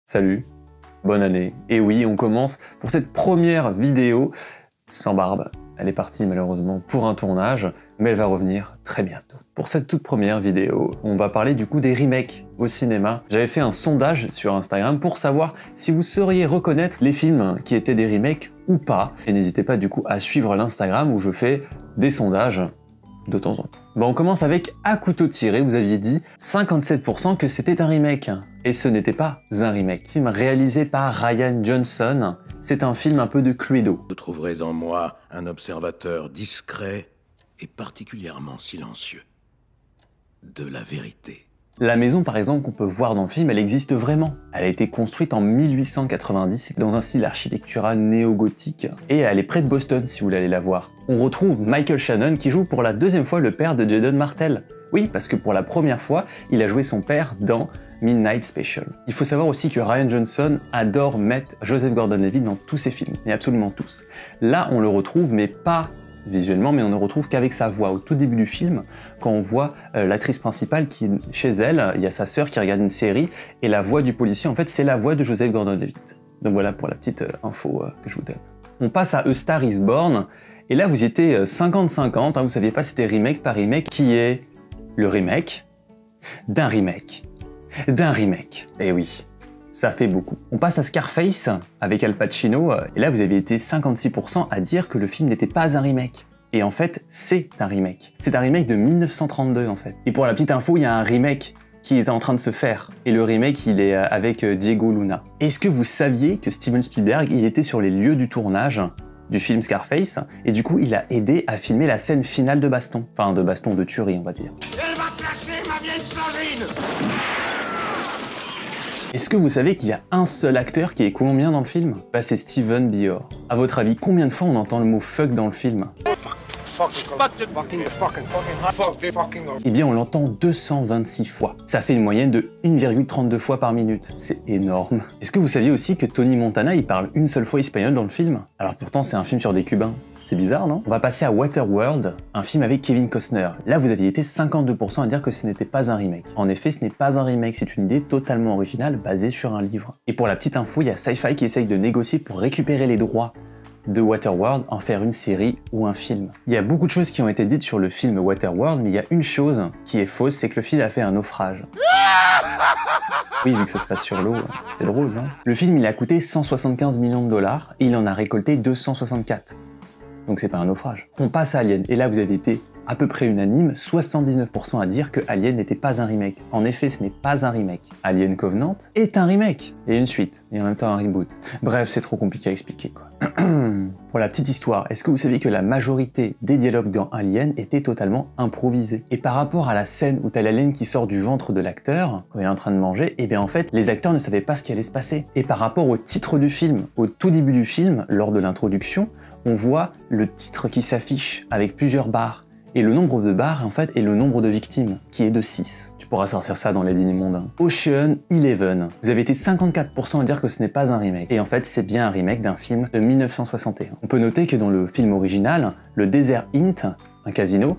Salut, bonne année. Et oui, on commence pour cette première vidéo sans barbe. Elle est partie malheureusement pour un tournage, mais elle va revenir très bientôt. Pour cette toute première vidéo, on va parler du coup des remakes au cinéma. J'avais fait un sondage sur Instagram pour savoir si vous sauriez reconnaître les films qui étaient des remakes ou pas. Et n'hésitez pas du coup à suivre l'Instagram où je fais des sondages de temps en temps. Bon, on commence avec À couteau tiré. Vous aviez dit 57% que c'était un remake. Et ce n'était pas un remake. Film réalisé par Rian Johnson. C'est un film un peu de Cluedo. Vous trouverez en moi un observateur discret et particulièrement silencieux de la vérité. La maison, par exemple, qu'on peut voir dans le film, elle existe vraiment. Elle a été construite en 1890 dans un style architectural néo-gothique. Et elle est près de Boston, si vous voulez aller la voir. On retrouve Michael Shannon qui joue pour la deuxième fois le père de Jaden Martell. Oui, parce que pour la première fois, il a joué son père dans Midnight Special. Il faut savoir aussi que Rian Johnson adore mettre Joseph Gordon-Levitt dans tous ses films, et absolument tous. Là, on le retrouve, mais pas visuellement, mais on ne retrouve qu'avec sa voix. Au tout début du film, quand on voit l'actrice principale qui est chez elle, il y a sa sœur qui regarde une série, et la voix du policier, en fait, c'est la voix de Joseph Gordon-Levitt. Donc voilà pour la petite info que je vous donne. On passe à A Star is Born, et là vous étiez 50-50, vous saviez pas si c'était remake par remake, qui est le remake d'un remake d'un remake. Et oui, ça fait beaucoup. On passe à Scarface avec Al Pacino, et là vous avez été 56% à dire que le film n'était pas un remake. Et en fait, c'est un remake. C'est un remake de 1932 en fait. Et pour la petite info, il y a un remake qui est en train de se faire. Et le remake, il est avec Diego Luna. Est-ce que vous saviez que Steven Spielberg, il était sur les lieux du tournage du film Scarface, et du coup, il a aidé à filmer la scène finale de baston. Enfin, de baston de tuerie, on va dire. Elle va clasher ma vieille Sandrine. Est-ce que vous savez qu'il y a un seul acteur qui est combien dans le film? Bah, c'est Steven Bior. À votre avis, combien de fois on entend le mot fuck dans le film? Eh bien, on l'entend 226 fois. Ça fait une moyenne de 1,32 fois par minute. C'est énorme. Est-ce que vous saviez aussi que Tony Montana, il parle une seule fois espagnol dans le film? Alors pourtant, c'est un film sur des Cubains. C'est bizarre, non? On va passer à Waterworld, un film avec Kevin Costner. Là, vous aviez été 52% à dire que ce n'était pas un remake. En effet, ce n'est pas un remake, c'est une idée totalement originale basée sur un livre. Et pour la petite info, il y a Sci-Fi qui essaye de négocier pour récupérer les droits de Waterworld, en faire une série ou un film. Il y a beaucoup de choses qui ont été dites sur le film Waterworld, mais il y a une chose qui est fausse, c'est que le film a fait un naufrage. Oui, vu que ça se passe sur l'eau, c'est drôle, non? Le film, il a coûté 175 millions de dollars et il en a récolté 264. Donc c'est pas un naufrage. On passe à Alien, et là vous avez été à peu près unanime, 79% à dire que Alien n'était pas un remake. En effet, ce n'est pas un remake. Alien Covenant est un remake, et une suite, et en même temps un reboot. Bref, c'est trop compliqué à expliquer, quoi. Pour la petite histoire, est-ce que vous saviez que la majorité des dialogues dans Alien étaient totalement improvisés? Et par rapport à la scène où t'as l'alien qui sort du ventre de l'acteur, quand il est en train de manger, et bien en fait, les acteurs ne savaient pas ce qui allait se passer. Et par rapport au titre du film, au tout début du film, lors de l'introduction, on voit le titre qui s'affiche avec plusieurs barres. Et le nombre de barres, en fait, est le nombre de victimes, qui est de 6. Tu pourras sortir ça dans les dîners mondains. Ocean 11. Vous avez été 54% à dire que ce n'est pas un remake. Et en fait, c'est bien un remake d'un film de 1961. On peut noter que dans le film original, le Desert Inn, un casino,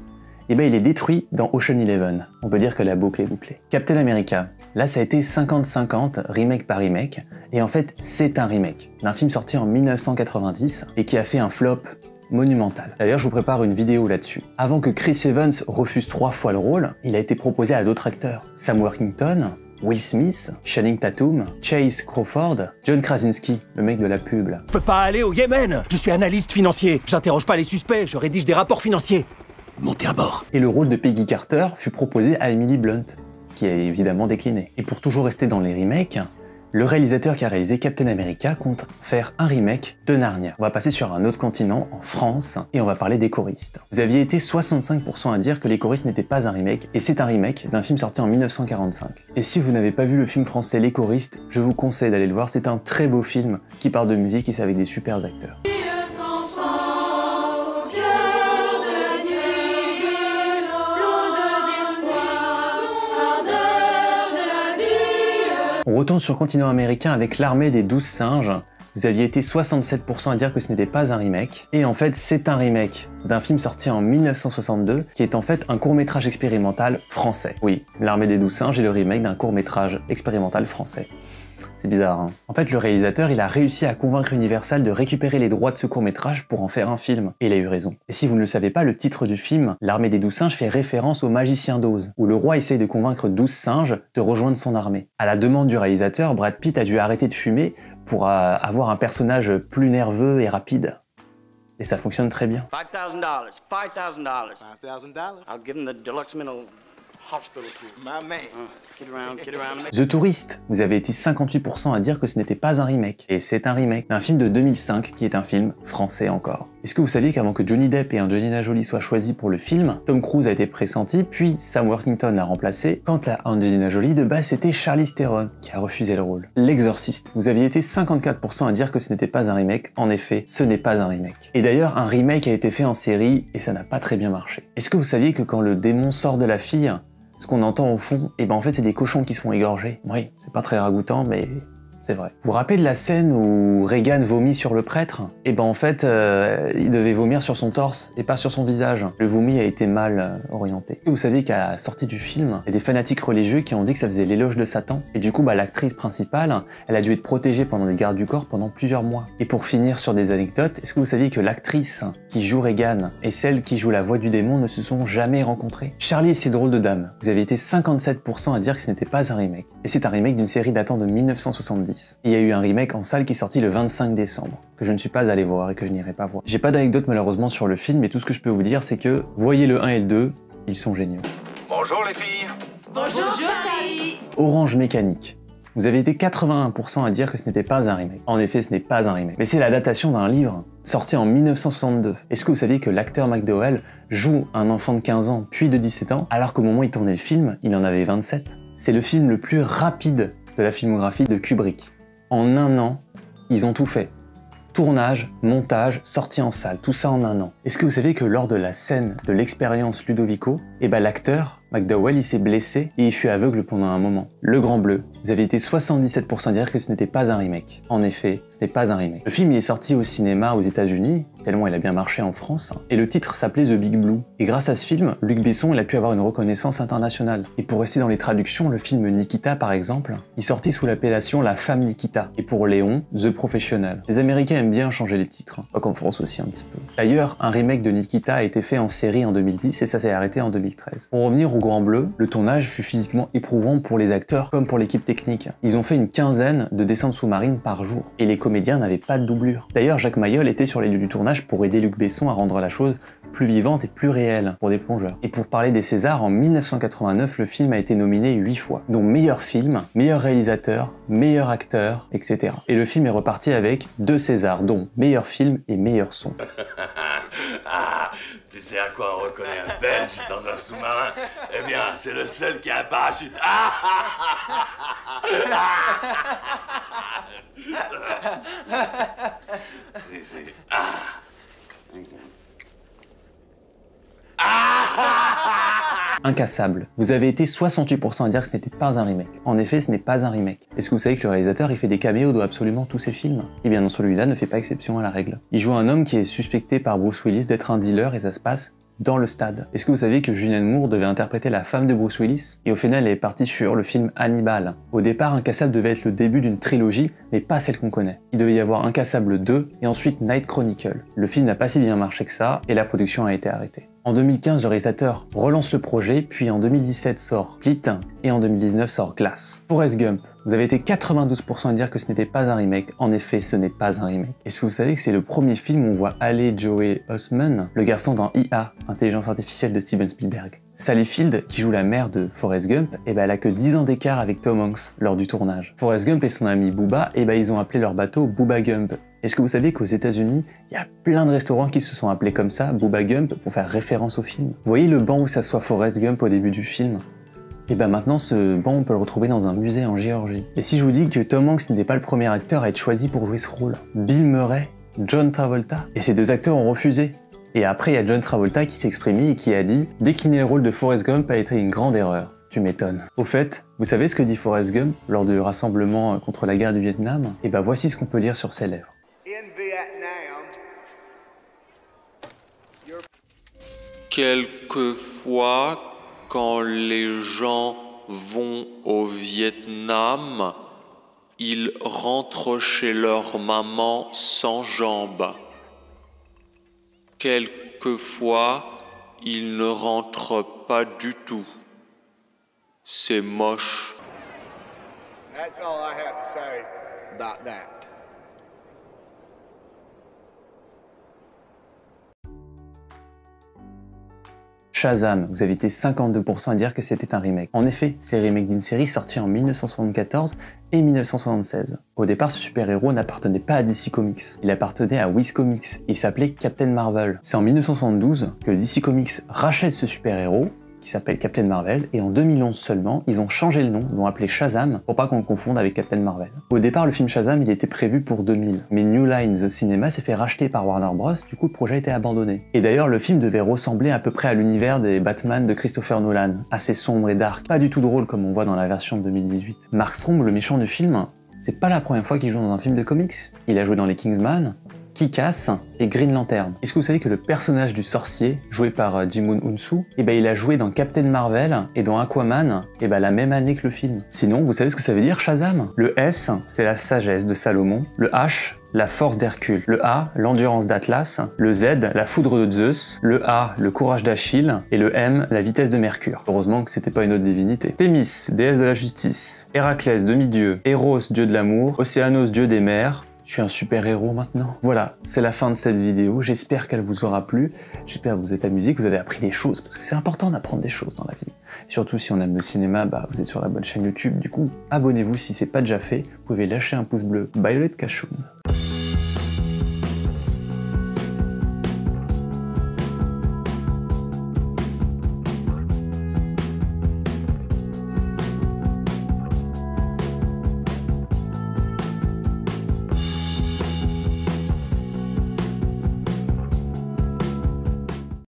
eh ben, il est détruit dans Ocean 11. On peut dire que la boucle est bouclée. Captain America. Là, ça a été 50-50, remake par remake. Et en fait, c'est un remake d'un film sorti en 1990 et qui a fait un flop monumental. D'ailleurs, je vous prépare une vidéo là-dessus. Avant que Chris Evans refuse 3 fois le rôle, il a été proposé à d'autres acteurs. Sam Worthington, Will Smith, Channing Tatum, Chase Crawford, John Krasinski, le mec de la pub là. Je peux pas aller au Yémen. Je suis analyste financier. J'interroge pas les suspects, je rédige des rapports financiers. Montez à bord. Et le rôle de Peggy Carter fut proposé à Emily Blunt, qui a évidemment décliné. Et pour toujours rester dans les remakes, le réalisateur qui a réalisé Captain America compte faire un remake de Narnia. On va passer sur un autre continent, en France, et on va parler des choristes. Vous aviez été 65% à dire que Les choristes n'étaient pas un remake, et c'est un remake d'un film sorti en 1945. Et si vous n'avez pas vu le film français Les choristes, je vous conseille d'aller le voir, c'est un très beau film qui parle de musique et c'est avec des super acteurs. On retourne sur le continent américain avec l'armée des 12 singes. Vous aviez été 67% à dire que ce n'était pas un remake. Et en fait, c'est un remake d'un film sorti en 1962, qui est en fait un court-métrage expérimental français. Oui, L'Armée des 12 singes est le remake d'un court-métrage expérimental français. C'est bizarre, hein. En fait, le réalisateur, il a réussi à convaincre Universal de récupérer les droits de ce court-métrage pour en faire un film. Et il a eu raison. Et si vous ne le savez pas, le titre du film, L'Armée des 12 singes, fait référence au magicien d'Oz, où le roi essaye de convaincre 12 singes de rejoindre son armée. À la demande du réalisateur, Brad Pitt a dû arrêter de fumer pour avoir un personnage plus nerveux et rapide. Et ça fonctionne très bien. $5,000. $5,000. I'll give him the deluxe mental hospital tour. My man. Kid around. The Tourist, vous avez été 58% à dire que ce n'était pas un remake. Et c'est un remake d'un film de 2005 qui est un film français encore. Est-ce que vous saviez qu'avant que Johnny Depp et Angelina Jolie soient choisis pour le film, Tom Cruise a été pressenti, puis Sam Worthington l'a remplacé. Quant à Angelina Jolie, de base c'était Charlize Theron qui a refusé le rôle. L'Exorciste, vous aviez été 54% à dire que ce n'était pas un remake. En effet, ce n'est pas un remake. Et d'ailleurs, un remake a été fait en série et ça n'a pas très bien marché. Est-ce que vous saviez que quand le démon sort de la fille, ce qu'on entend au fond, et ben en fait c'est des cochons qui sont égorgés. Oui, c'est pas très ragoûtant, mais c'est vrai. Vous vous rappelez de la scène où Reagan vomit sur le prêtre? Et ben en fait, il devait vomir sur son torse et pas sur son visage. Le vomi a été mal orienté. Et vous savez qu'à la sortie du film, il y a des fanatiques religieux qui ont dit que ça faisait l'éloge de Satan. Et du coup, l'actrice principale, elle a dû être protégée pendant les gardes du corps pendant plusieurs mois. Et pour finir sur des anecdotes, est-ce que vous saviez que l'actrice qui joue Reagan et celle qui joue la voix du démon ne se sont jamais rencontrées? Charlie et ses drôles de dames, vous avez été 57% à dire que ce n'était pas un remake. Et c'est un remake d'une série datant de 1970. Il y a eu un remake en salle qui est sorti le 25 décembre, que je ne suis pas allé voir et que je n'irai pas voir. J'ai pas d'anecdote malheureusement sur le film, mais tout ce que je peux vous dire c'est que voyez le 1 et le 2, ils sont géniaux. Bonjour les filles. Bonjour Charlie. Orange Mécanique. Vous avez été 81% à dire que ce n'était pas un remake. En effet, ce n'est pas un remake. Mais c'est l'adaptation d'un livre sorti en 1962. Est-ce que vous saviez que l'acteur McDowell joue un enfant de 15 ans puis de 17 ans, alors qu'au moment où il tournait le film, il en avait 27? C'est le film le plus rapide de la filmographie de Kubrick. En un an, ils ont tout fait. Tournage, montage, sortie en salle, tout ça en un an. Est-ce que vous savez que lors de la scène de l'expérience Ludovico, l'acteur, McDowell, il s'est blessé et il fut aveugle pendant un moment. Le Grand Bleu, vous avez été 77% à dire que ce n'était pas un remake. En effet, ce n'est pas un remake. Le film il est sorti au cinéma aux États-Unis, tellement il a bien marché en France, et le titre s'appelait The Big Blue. Et grâce à ce film, Luc Besson il a pu avoir une reconnaissance internationale. Et pour rester dans les traductions, le film Nikita par exemple, il sortit sous l'appellation La Femme Nikita. Et pour Léon, The Professional. Les Américains aiment bien changer les titres, pas qu'en France aussi un petit peu. D'ailleurs, un remake de Nikita a été fait en série en 2010 et ça s'est arrêté en 2013. Pour revenir au Grand Bleu, le tournage fut physiquement éprouvant pour les acteurs comme pour l'équipe technique. Ils ont fait une quinzaine de descentes sous-marines par jour et les comédiens n'avaient pas de doublure. D'ailleurs, Jacques Mayol était sur les lieux du tournage pour aider Luc Besson à rendre la chose plus vivante et plus réelle pour des plongeurs. Et pour parler des Césars, en 1989, le film a été nominé 8 fois, dont meilleur film, meilleur réalisateur, meilleur acteur, etc. Et le film est reparti avec 2 Césars, dont meilleur film et meilleur son. Ah, tu sais à quoi on reconnaît un Belge dans un sous-marin? Eh bien, c'est le seul qui a un parachute. C'est... Incassable. Vous avez été 68% à dire que ce n'était pas un remake. En effet, ce n'est pas un remake. Est-ce que vous savez que le réalisateur il fait des caméos dans absolument tous ses films? Eh bien non, celui-là ne fait pas exception à la règle. Il joue un homme qui est suspecté par Bruce Willis d'être un dealer et ça se passe dans le stade. Est-ce que vous saviez que Julianne Moore devait interpréter la femme de Bruce Willis? Et au final, elle est partie sur le film Hannibal. Au départ, Incassable devait être le début d'une trilogie, mais pas celle qu'on connaît. Il devait y avoir Incassable 2 et ensuite Night Chronicle. Le film n'a pas si bien marché que ça et la production a été arrêtée. En 2015, le réalisateur relance le projet, puis en 2017 sort Split et en 2019 sort Glass. Forrest Gump. Vous avez été 92% à dire que ce n'était pas un remake. En effet, ce n'est pas un remake. Est-ce que vous savez que c'est le premier film où on voit aller Joey Osment, le garçon dans IA, Intelligence artificielle de Steven Spielberg? Sally Field, qui joue la mère de Forrest Gump, elle a que 10 ans d'écart avec Tom Hanks lors du tournage. Forrest Gump et son ami Booba, ils ont appelé leur bateau Booba Gump. Est-ce que vous savez qu'aux États-Unis, il y a plein de restaurants qui se sont appelés comme ça, Booba Gump, pour faire référence au film? Vous voyez le banc où s'assoit Forrest Gump au début du film? Et maintenant, ce banc, on peut le retrouver dans un musée en Géorgie. Et si je vous dis que Tom Hanks n'était pas le premier acteur à être choisi pour jouer ce rôle? Bill Murray, John Travolta, et ces 2 acteurs ont refusé. Et après, il y a John Travolta qui s'est exprimé et qui a dit « Décliner le rôle de Forrest Gump a été une grande erreur. » Tu m'étonnes. Au fait, vous savez ce que dit Forrest Gump lors du rassemblement contre la guerre du Vietnam? Et voici ce qu'on peut lire sur ses lèvres. Quelquefois, quand les gens vont au Vietnam, Ils rentrent chez leur maman sans jambes. Quelquefois, ils ne rentrent pas du tout. C'est moche. That's all I have to say about that. Shazam, vous avez été 52% à dire que c'était un remake. En effet, c'est le remake d'une série sortie en 1974 et 1976. Au départ, ce super-héros n'appartenait pas à DC Comics. Il appartenait à Wiz Comics. Il s'appelait Captain Marvel. C'est en 1972 que DC Comics rachète ce super-héros, qui s'appelle Captain Marvel, et en 2011 seulement, ils ont changé le nom, ils l'ont appelé Shazam, pour pas qu'on le confonde avec Captain Marvel. Au départ, le film Shazam, il était prévu pour 2000, mais New Line Cinema s'est fait racheter par Warner Bros, du coup le projet a été abandonné. Et d'ailleurs, le film devait ressembler à peu près à l'univers des Batman de Christopher Nolan, assez sombre et dark, pas du tout drôle comme on voit dans la version de 2018. Mark Strong, le méchant du film, c'est pas la première fois qu'il joue dans un film de comics. Il a joué dans les Kingsman, Kick-Ass et Green Lantern. Est-ce que vous savez que le personnage du sorcier, joué par Jimon Hounsou, il a joué dans Captain Marvel et dans Aquaman la même année que le film. Sinon, vous savez ce que ça veut dire Shazam? Le S, c'est la sagesse de Salomon. Le H, la force d'Hercule. Le A, l'endurance d'Atlas. Le Z, la foudre de Zeus. Le A, le courage d'Achille. Et le M, la vitesse de Mercure. Heureusement que c'était pas une autre divinité. Thémis, déesse de la justice. Héraclès, demi-dieu. Eros, dieu de l'amour. Océanos, dieu des mers. Je suis un super-héros maintenant. Voilà, c'est la fin de cette vidéo. J'espère qu'elle vous aura plu. J'espère que vous êtes amusés, que vous avez appris des choses, parce que c'est important d'apprendre des choses dans la vie. Surtout si on aime le cinéma, vous êtes sur la bonne chaîne YouTube. Du coup, abonnez-vous si c'est pas déjà fait. Vous pouvez lâcher un pouce bleu. Bye le Cachoun.